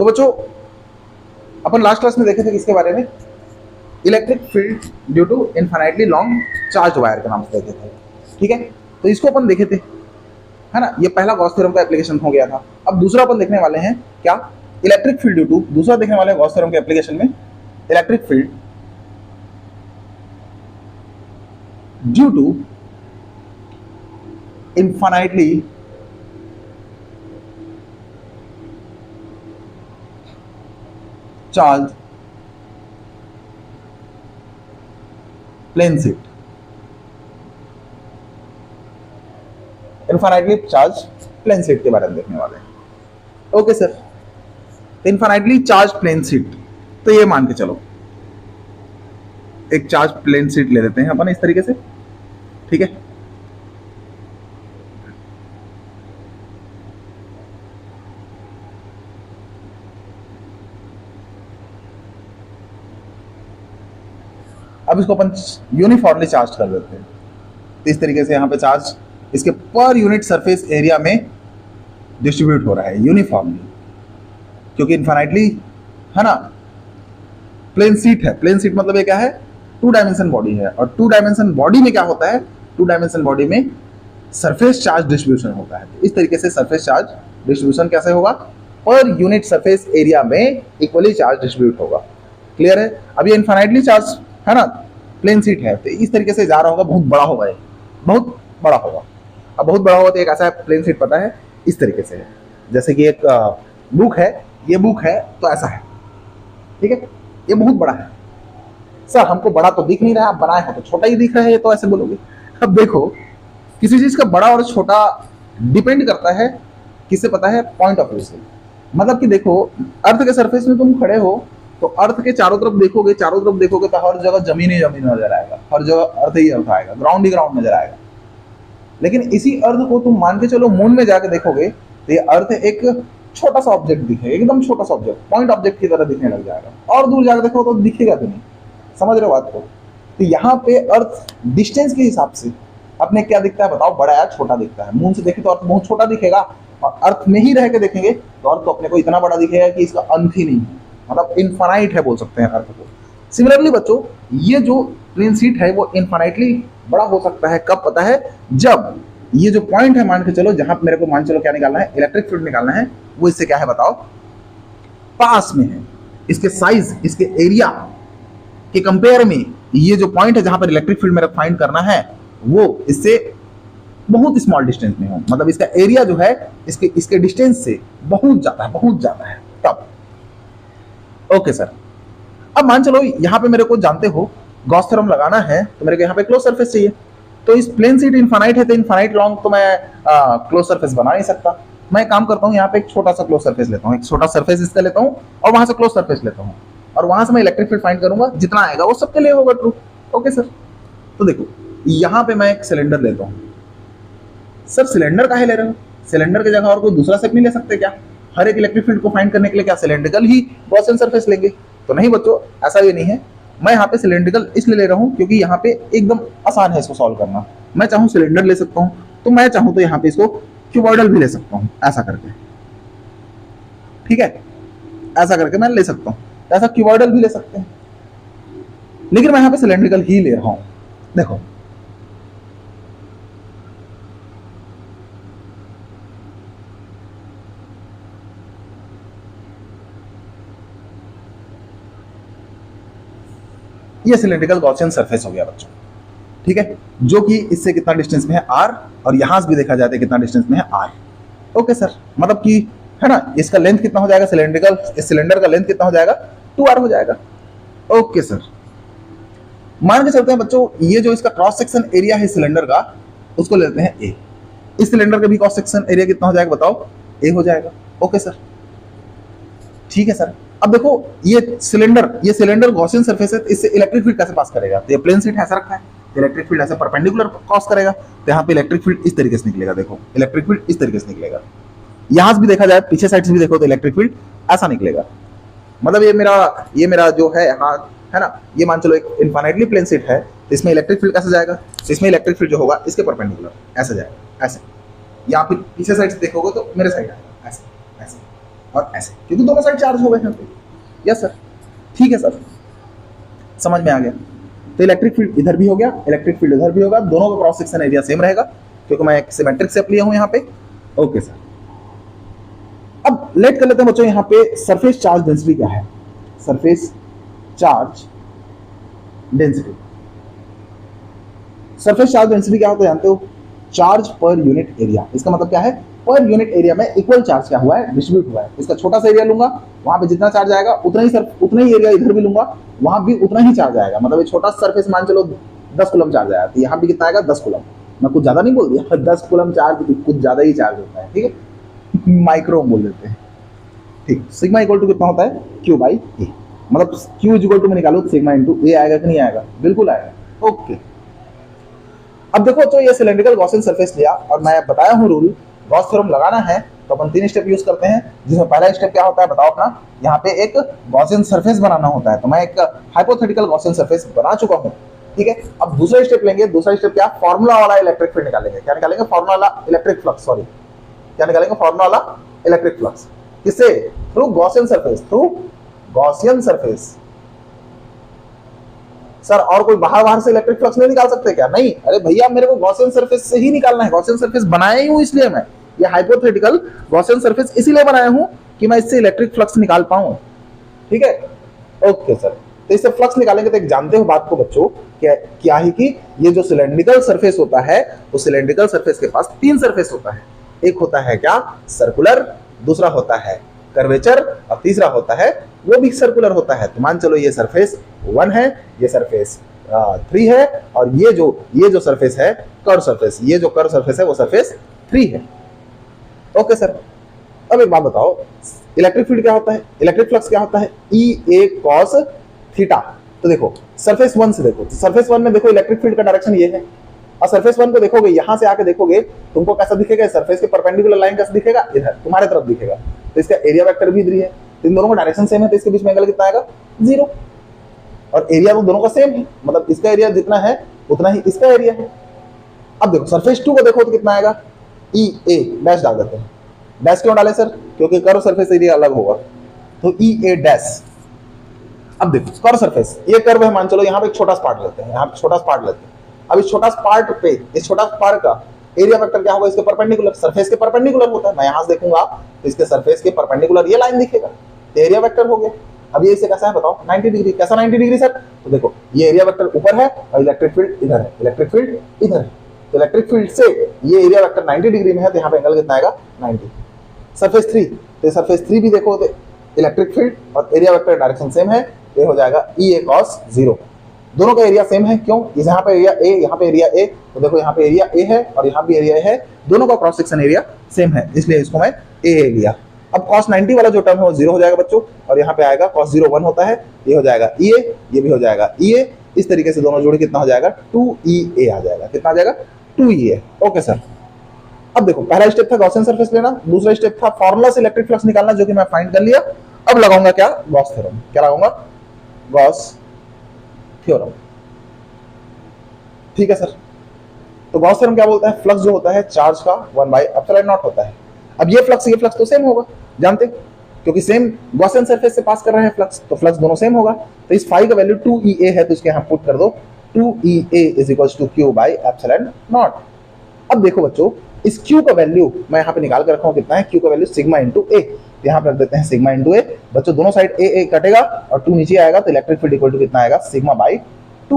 तो बच्चों अपन last class में देखे थे किसके बारे में, electric field due to infinitely long charge wire के नाम से देखे थे। ठीक है, तो इसको अपन देखे थे, है ना। ये पहला गॉस थ्योरम का एप्लीकेशन हो गया था। अब दूसरा अपन देखने वाले हैं क्या, इलेक्ट्रिक फील्ड ड्यू टू, दूसरा देखने वाले हैं गॉस थ्योरम के एप्लीकेशन में electric field due to infinitely charge plane sheet, infinitely charge plane sheet के बारे में देखने वाले हैं। Okay sir, infinitely charge plane sheet, तो ये मान के चलो एक चार्ज प्लेन शीट ले लेते हैं अपन इस तरीके से। ठीक है, अब इसको अपन यूनिफॉर्मली चार्ज कर देते हैं। तो इस तरीके से यहाँ पे चार्ज इसके पर यूनिट सरफेस एरिया में डिस्ट्रीब्यूट हो रहा है यूनिफॉर्मली, क्योंकि इनफाइनाइटली, है ना, प्लेन शीट है। प्लेन शीट मतलब ये क्या है, 2 डायमेंशन बॉडी है, और 2 डायमेंशन बॉडी में क्या होता है, 2 डायमेंशन बॉडी में सरफेस चार्ज डिस्ट्रीब्यूशन होता है। इस तरीके से सरफेस चार्ज डिस्ट्रीब्यूशन कैसे होगा, पर यूनिट सरफेस एरिया में इक्वली चार्ज डिस्ट्रीब्यूट होगा। क्लियर है। अब ये इनफाइनाइटली चार्ज है ना, प्लेन शीट है, तो इस तरीके से जा रहा होगा, बहुत बड़ा होगा, ये बहुत बड़ा होगा। अब बहुत बड़ा होगा तो एक ऐसा प्लेन शीट पता है इस तरीके से है, जैसे कि एक बुक है, ये बुक है तो ऐसा है। ठीक है, ये बहुत बड़ा है। सर हमको बड़ा तो दिख नहीं रहा, आप बनाए हो तो छोटा ही दिख रहा है, ये तो ऐसे बोलोगे। अब देखो, किसी चीज का बड़ा और छोटा डिपेंड करता है किससे पता है, पॉइंट ऑफ व्यू से। मतलब कि देखो, अर्थ के सरफेस में तुम खड़े हो तो अर्थ के चारों तरफ देखोगे तो हर जगह जमीन ही जमीन नजर आएगा, हर जगह अर्थ ही अर्थ आएगा, ग्राउंड ही ग्राउंड नजर आएगा। लेकिन इसी अर्थ को तुम मान के चलो मून में जाके देखोगे तो ये अर्थ एक छोटा सा ऑब्जेक्ट दिखे, एकदम छोटा सा ऑब्जेक्ट, पॉइंट ऑब्जेक्ट की तरह दिखने लग जाएगा, और दूर जाकर देखो तो दिखेगा भी नहीं। समझ रहे हो बात को। तो यहाँ पे अर्थ डिस्टेंस के हिसाब से अपने क्या दिखता है बताओ, बड़ा या छोटा दिखता है। मून से देखे तो अर्थ बहुत छोटा दिखेगा, और अर्थ में ही रह के देखेंगे तो अर्थ तो अपने को इतना बड़ा दिखेगा कि इसका अंत ही नहीं है, मतलब इनफाइनाइट है बोल सकते हैं अर्थ को। सिमिलरली बच्चों, ये जो प्लेन शीट है वो इनफाइनाइटली बड़ा हो सकता है, कब पता है, जब ये जो पॉइंट है मान के चलो, जहां मेरे को मान चलो क्या निकालना है, इलेक्ट्रिक फील्ड निकालना है, वो इससे क्या है बताओ, पास में है। इसके साइज, इसके एरिया के कंपेयर में ये जो पॉइंट है जहां पर इलेक्ट्रिक फील्ड मेरे फाइंड करना है, वो इससे बहुत स्मॉल डिस्टेंस में हो, मतलब इसका एरिया जो है इसके डिस्टेंस से बहुत ज्यादा है तब। ओके सर, अब मान चलो यहाँ पे मेरे को जानते हो गॉस थ्योरम लगाना है, तो मेरे को यहाँ पे क्लोज सरफेस चाहिए। तो इस प्लेन शीट इनफाइनाइट है, तो इनफाइनाइट लॉन्ग तो मैं क्लोज सरफेस बना नहीं सकता। मैं काम करता हूँ, यहाँ पे एक छोटा सा क्लोज सरफेस लेता हूँ, एक छोटा सरफेस इसका लेता हूँ, और वहां से क्लोज सरफेस लेता हूँ, और वहां से मैं इलेक्ट्रिक फील्ड फाइंड करूंगा, जितना आएगा वो सबके लिए होगा ट्रू। ओके सर, तो देखो यहाँ पे मैं एक सिलेंडर लेता हूँ। सर सिलेंडर काहे ले रहे हो, सिलेंडर की जगह और कोई दूसरा स्टेप नहीं ले सकते क्या? हर एक इलेक्ट्रिक फील्ड को फाइंड करने के लिए क्या सिलेंड्रिकल ही गॉसियन सरफेस लेंगे? तो नहीं बच्चों, ऐसा भी नहीं है। मैं यहाँ पे सिलेंड्रिकल इसलिए ले रहा हूँ क्योंकि यहाँ पे एकदम आसान है इसको सॉल्व करना। मैं चाहूँ सिलेंडर ले सकता हूँ, तो मैं चाहूँ तो यहाँ पे इसको क्यूबॉइडल भी ले सकता हूँ, ऐसा करके। ठीक है, ऐसा करके मैं ले सकता हूँ, ऐसा क्यूबॉइडल भी ले सकते हैं, लेकिन मैं यहाँ पे सिलेंड्रिकल ही ले रहा हूँ। देखो ये सिलेंड्रिकल गॉसियन सरफेस हो गया बच्चों। ठीक है, जो कि इससे कितना डिस्टेंस में है r, और यहां से भी देखा जाता है कितना डिस्टेंस में है r। ओके सर, मतलब कि है ना, इसका लेंथ कितना हो जाएगा, सिलेंड्रिकल, इस सिलेंडर का लेंथ कितना हो जाएगा, 2r हो जाएगा। ओके सर, मान के चलते हैं बच्चों, ये जो इसका क्रॉस सेक्शन एरिया है सिलेंडर का, उसको लेते हैं a। इस सिलेंडर का भी क्रॉस सेक्शन एरिया कितना हो जाएगा बताओ, a हो जाएगा। ओके सर, ठीक है सर। अब देखो ये सिलेंडर गॉसियन सरफेस है, तो इससे इलेक्ट्रिक फील्ड कैसे पास करेगा? तो ये प्लेन शीट ऐसा रखा है, इलेक्ट्रिक फील्ड ऐसे परपेंडिकुलर क्रॉस करेगा, तो यहाँ पे इलेक्ट्रिक फील्ड इस तरीके से निकलेगा। देखो इलेक्ट्रिक फील्ड इस तरीके से निकलेगा। यहां से भी देखा जाए, पीछे साइड से भी देखो तो इलेक्ट्रिक फील्ड ऐसा निकलेगा। मतलब ये मेरा जो है हाथ है ना, ये मान चलो एक इनफाइनाइटली प्लेन शीट है, तो इसमें इलेक्ट्रिक फील्ड कैसे जाएगा, तो इसमें इलेक्ट्रिक फील्ड जो होगा इसके परपेंडिकुलर ऐसे जाएगा, ऐसे। या फिर पीछे साइड से देखोगे तो मेरे साइड आएगा, ऐसे ऐसे। और ऐसे, क्योंकि दोनों साइड चार्ज हो गए यहाँ पे। यस सर, ठीक है सर, समझ में आ गया। तो इलेक्ट्रिक फील्ड इधर भी हो गया, इलेक्ट्रिक फील्ड इधर भी होगा, दोनों का क्रॉस सेक्शन एरिया सेम रहेगा, क्योंकि मैं एक सिमेट्रिक शेप लिया हूं यहाँ पे। ओके सर, अब लेट कर लेते हैं बच्चों यहाँ पे सरफेस चार्ज डेंसिटी क्या है। Surface charge density, surface charge density क्या होता है जानते हो? Charge per unit area. इसका मतलब क्या है? पर यूनिट एरिया में इक्वल चार्ज क्या हुआ है? डिस्ट्रीब्यूट हुआ है। इसका छोटा सा एरिया लूंगा, वहां पे जितना चार्ज आएगा उतना ही एरिया इधर भी लूंगा, वहां भी उतना ही चार्ज आएगा। मतलब ये छोटा सरफेस मान चलो 10 कूलम चार्ज आया, तो यहाँ भी कितना आएगा? 10 कूलम। मैं कुछ ज्यादा नहीं बोल दिया, 10 कूलम चार्ज कुछ ज्यादा ही चार्ज होता है, ठीक है। माइक्रो बोल देते हैं, ठीक। सिग्मा इक्वल टू कितना होता है? क्यू बाई ए। मतलब क्यू इक्वल टू में निकालो तो सिग्मा इंटू ए आएगा कि नहीं आएगा? बिल्कुल आएगा। ओके, अब देखो तो ये सिलेंड्रिकल गॉसियन सरफेस लिया और मैं बताया हूँ रूल, गॉस थ्योरम लगाना है तो अपन 3 स्टेप यूज करते हैं, जिसमें पहला स्टेप क्या होता है बताओ अपना? यहाँ पे एक गॉसियन सरफेस बनाना होता है। तो मैं एक हाइपोथेटिकल गॉसियन सरफेस बना चुका हूँ, ठीक है। अब दूसरा स्टेप लेंगे। दूसरा स्टेप क्या? फॉर्मूला वाला इलेक्ट्रिक फील्ड निकालेंगे। क्या निकालेंगे? फॉर्मूला वाला इलेक्ट्रिक फ्लक्स, सॉरी क्या निकालेंगे? फॉर्मूला वाला इलेक्ट्रिक फ्लक्स। किससे? Through Gaussian surface, through Gaussian surface. Sir और कोई बाहर से इलेक्ट्रिक फ्लक्स नहीं निकाल सकते क्या? नहीं, अरे भैया मेरे को गॉसियन सरफेस से ही निकालना है। गॉसियन सरफेस बनाया ही हूं इसलिए मैं, ये हाइपोथेटिकल गॉसियन सरफेस इसीलिए बनाया हूं कि मैं इससे इलेक्ट्रिक फ्लक्स निकाल पाऊं, ठीक है। ओके सर, तो इससे फ्लक्स निकालेंगे तो एक जानते हो बात को बच्चों, क्या ही कि ये जो सिलेंड्रिकल सरफेस होता है, उस सिलेंड्रिकल सरफेस के पास 3 सरफेस होता है। एक होता है क्या? सर्कुलर, दूसरा होता है कर्वेचर, और तीसरा होता है वो भी सर्कुलर होता है। तो मान चलो ये सरफेस 1 है, ये सरफेस 3 है, और ये जो सरफेस है कर्व सरफेस, ये जो कर्व सरफेस है वो सरफेस 3 है। ओके सर, अब एक बात बताओ, इलेक्ट्रिक फील्ड क्या होता है? इलेक्ट्रिक फ्लक्स क्या होता है? ई ए कॉस थीटा। तो देखो सरफेस 1 से देखो, सरफेस 1 में देखो इलेक्ट्रिक फील्ड का डायरेक्शन ये है, और सरफेस 1 को देखोगे, यहां से आके देखोगे तुमको कैसा दिखेगा? सरफेस के परपेंडिकुलर लाइन कैसा दिखेगा? इधर तुम्हारे तरफ दिखेगा। तो इसका एरिया वेक्टर भी इधर ही है, तो इन दोनों का डायरेक्शन सेम है, तो इसके बीच में एंगल कितना आएगा? 0। और एरिया तो दोनों का सेम है, मतलब इसका एरिया जितना है उतना ही इसका एरिया है। अब देखो सरफेस 2 को देखो तो कितना आएगा? ई ए डैश डाल देते हैं। डैश क्यों डाले सर? क्योंकि कर्व सरफेस एरिया अलग होगा, तो ई ए डैश। अब देखो कर्व सरफेस, ये कर्व है मान चलो, यहाँ पे एक छोटा स्पार्ट लेते हैं, यहाँ पे छोटा स्पार्ट लेते हैं। अब इस छोटा स्पार्ट पे, इस छोटा स्पार्ट का एरिया वेक्टर क्या होगा? इसके परपेंडिकुलर, सरफेस के परपेंडिकुलर होता है। मैं यहां से देखूंगा तो इसके सरफेस के परपेंडिकुलर ये लाइन दिखेगा, तो एरिया वेक्टर हो गया। अब ये इससे कैसा है बताओ? 90 डिग्री। कैसा 90 डिग्री सर? तो देखो ये एरिया वेक्टर ऊपर है और इलेक्ट्रिक फील्ड इधर है, इलेक्ट्रिक फील्ड इधर है, तो इलेक्ट्रिक फील्ड से ये एरिया वेक्टर 90 डिग्री में है, तो यहाँ पे एंगल कितना आएगा? 90। सरफेस 3, तो सरफेस 3 भी देखो तो इलेक्ट्रिक फील्ड और एरिया वेक्टर डायरेक्शन सेम है, ये हो जाएगा ई ए कॉस 0। दोनों का एरिया सेम है, क्यों? यहाँ पे एरिया ए, यहाँ पे एरिया ए, तो देखो यहाँ पे एरिया ए है और यहाँ भी एरिया ए है, दोनों का क्रॉस सेक्शन एरिया सेम है, इसलिए इसको मैं ए लिया। अब cos 90 वाला जो टर्म है वो 0 हो जाएगा बच्चों, और यहाँ पे आएगा cos 0 1 होता है, ये हो जाएगा ई ए, ये भी हो जाएगा ई ए। इस तरीके से दोनों जोड़ कितना हो जाएगा? 2EA आ जाएगा। कितना आ जाएगा? 2EA। ओके सर, अब देखो पहला स्टेप था गॉसियन सरफेस लेना, दूसरा स्टेप था फॉर्मूला से इलेक्ट्रिक फ्लक्स निकालना, जो कि मैं फाइंड कर लिया। अब लगाऊंगा क्या? Gauss theorem. क्या लगाऊंगा? गॉस थ्योरम, ठीक है सर। तो गॉस थ्योरम क्या बोलता है? फ्लक्स जो होता है चार्ज का 1/ε0 होता है। अब ये फ्लक्स तो सेम होगा, जानते, क्योंकि सेम गॉसियन सरफेस से पास कर रहे हैं फ्लक्स, तो फ्लक्स दोनों सेम होगा। तो इस फाई का वैल्यू 2EA है, तो इसके यहां पुट कर दो 2EA = Q/ε0। अब देखो बच्चों, इस Q का वैल्यू मैं यहाँ पे निकाल कर रखा हूँ, कितना है? Q का वैल्यू सिग्मा इंटू ए, यहाँ पे रख देते हैं सिग्मा इंटू ए। बच्चों दोनों साइड ए कटेगा और 2 नीचे आएगा, तो इलेक्ट्रिक फील्ड इक्वल टू कितना आएगा? सिग्मा/2E/ε0,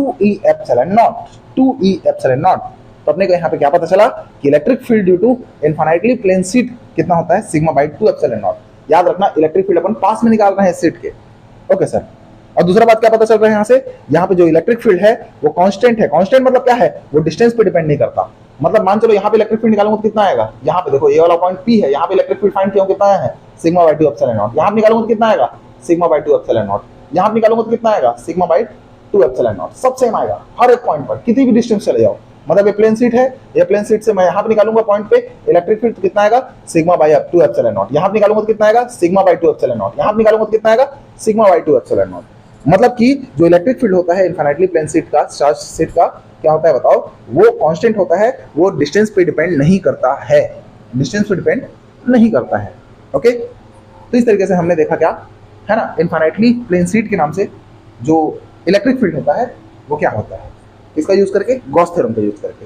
2E/ε0। तो अपने को यहाँ पे क्या पता चला कि electric field due to infinitely plane sheet कितना होता है? सिग्मा/2ε0। याद रखना इलेक्ट्रिक फील्ड अपन पास में निकाल रहे हैं शीट के। ओके सर, और दूसरा बात क्या पता चल रहा है यहाँ से? यहाँ पे जो इलेक्ट्रिक फील्ड है वो कांस्टेंट है। कांस्टेंट मतलब क्या है? वो डिस्टेंस पे डिपेंड नहीं करता। मतलब मान चलो यहाँ पे इलेक्ट्रिक फील्ड निकालूंगा तो कितना आएगा? यहाँ पे देखो ये वाला पॉइंट P है, यहाँ पे इलेक्ट्रिक फील्ड फाइंड किया कितना है? सिग्मा/2ε0। यहाँ पे निकालूंगा तो कितना आएगा? सिग्मा/2ε0। यहाँ पे निकालूंगा तो कितना आएगा? सिग्मा/2ε0। सब सेम आएगा हर एक पॉइंट पर, कितनी भी डिस्टेंस चले जाओ। मतलब ये प्लेन शीट है, ये प्लेन शीट से मैं यहाँ पे निकालूंगा पॉइंट पे इलेक्ट्रिक फील्ड तो कितना आएगा? सिग्मा/2ε0। यहाँ पे निकालूंगा तो कितना आएगा? सिग्मा/2ε0। यहाँ पे निकालूंगा तो कितना आएगा? सिग्मा/2ε0। मतलब कि जो इलेक्ट्रिक फील्ड होता है इनफाइनाइटली प्लेन शीट का, चार्ज शीट का, क्या होता है बताओ? वो कांस्टेंट होता है, वो डिस्टेंस पे डिपेंड नहीं करता है, डिस्टेंस पे डिपेंड नहीं करता है। ओके, तो इस तरीके से हमने देखा क्या है ना, इनफाइनाइटली प्लेन शीट के नाम से जो इलेक्ट्रिक फील्ड होता है वो क्या होता है, इसका यूज करके, गॉस थ्योरम का यूज करके।